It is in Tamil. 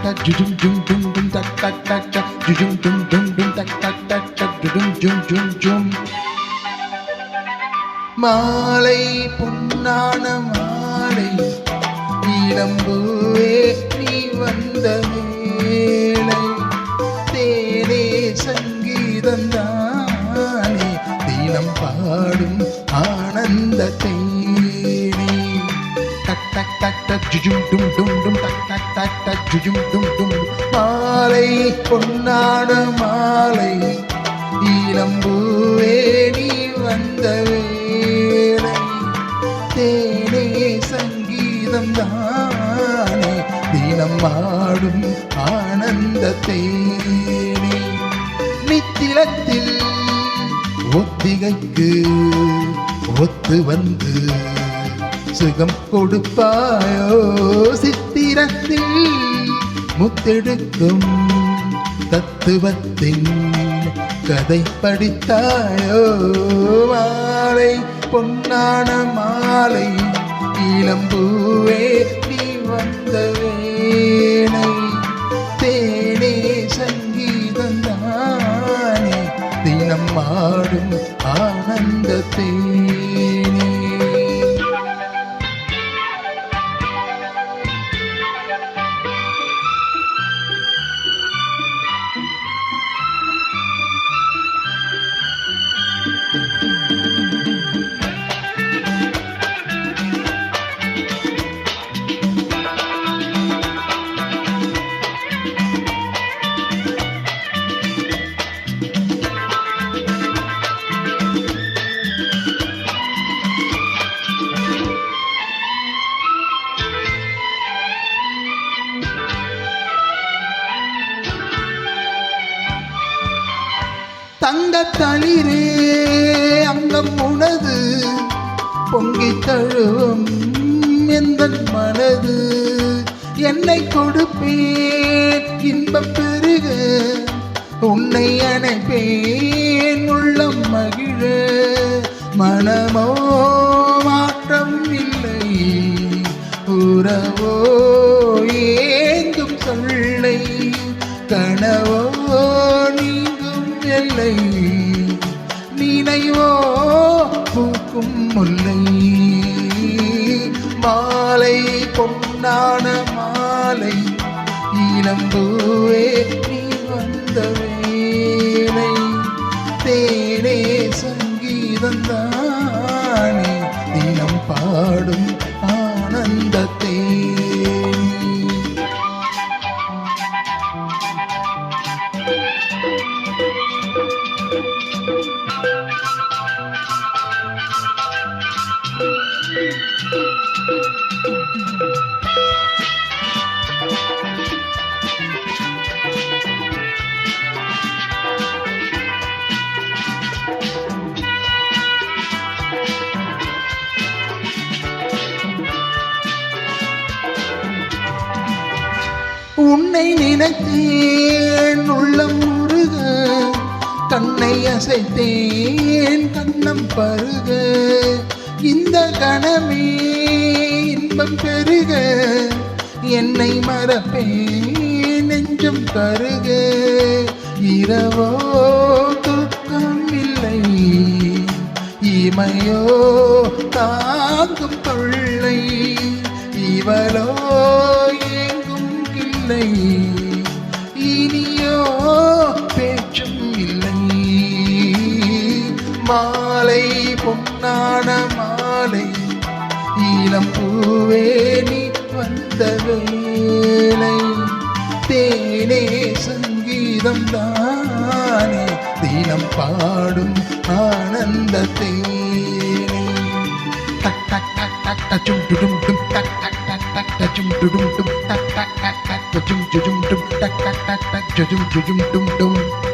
tak jum jum jum jum tak tak tak tak jum jum jum jum tak tak tak tak jum jum jum jum மாலை பொன்னான மாலை இளம்பூவே நீ வந்த வேளை தேனே சங்கீதந்தானே தினம் பாடும் ஆனந்த தேனே டக் டக் டக் டக் ஜுஜும் டும் டும் டும் டக் டக் டக் டக் ஜுஜும் டும் டும் மாலை பொன்னான மாலை இளம்பூவே நீ வந்த வேளை தேனே சங்கீதம் தானே தினம் ஆடும் ஆனந்த தேனே நித்திலத்தில் ஒத்திகைக்கு ஒத்து வந்து சுகம் கொடுப்பாயோ சித்திரத்தில் முத்தெடுக்கும் தத்துவத்தின் கதை படித்தாயோ மாலை பொன்னான மாலை இளம்பூவே நீ வந்த வேளை தேனே சங்கீதந்தானே தினம் ஆடும் ஆனந்த தேனே தங்கத்தளிரே அங்கம் உனது பொங்கி தழுவும் எந்த மனது என்னை கொடுப்பேன் இன்பம் பெருக உன்னை அணைப்பேன் உள்ளம் மகிழ மனமோ மாற்றம் இல்லை உறவோ ஏங்கும் சொல்லை கனவோ நீங்கும் எல்லை நினைவோ பூக்கும் முல்லை மாலை பொன்னான மாலை இளம்பூவே நீ வந்த வேளை தேனே சங்கீதந்தானே தினம் பாடும் ஆனந்த தேனே உன்னை நினைத்தேன் உள்ளம் முருக கண்ணை அசைத்தேன் கண்ணம் பருக இந்த கணமே இன்பம் பெருக என்னை மறப்பேன் நெஞ்சம் கருக இரவோ துக்கம் இல்லை இமையோ தாங்கும் தொல்லை இவளோ இனியோ பேச்சும் இல்லை மாலை பொன்னான மாலை இளம்பூவே நீ வந்த வேளை தேனே சங்கீதம் தானே தினம் பாடும் ஆனந்த தேனே டக் டக் டக் டக் டச்சும் டுடும் டும் டக் டக் டக் டக் டச்சும் டுடும் டும் டக் டக் டக் டக் டச்சும் டுடும் டும் டக் டக் டக் டக் டச்சும் டுடும் டும் டும்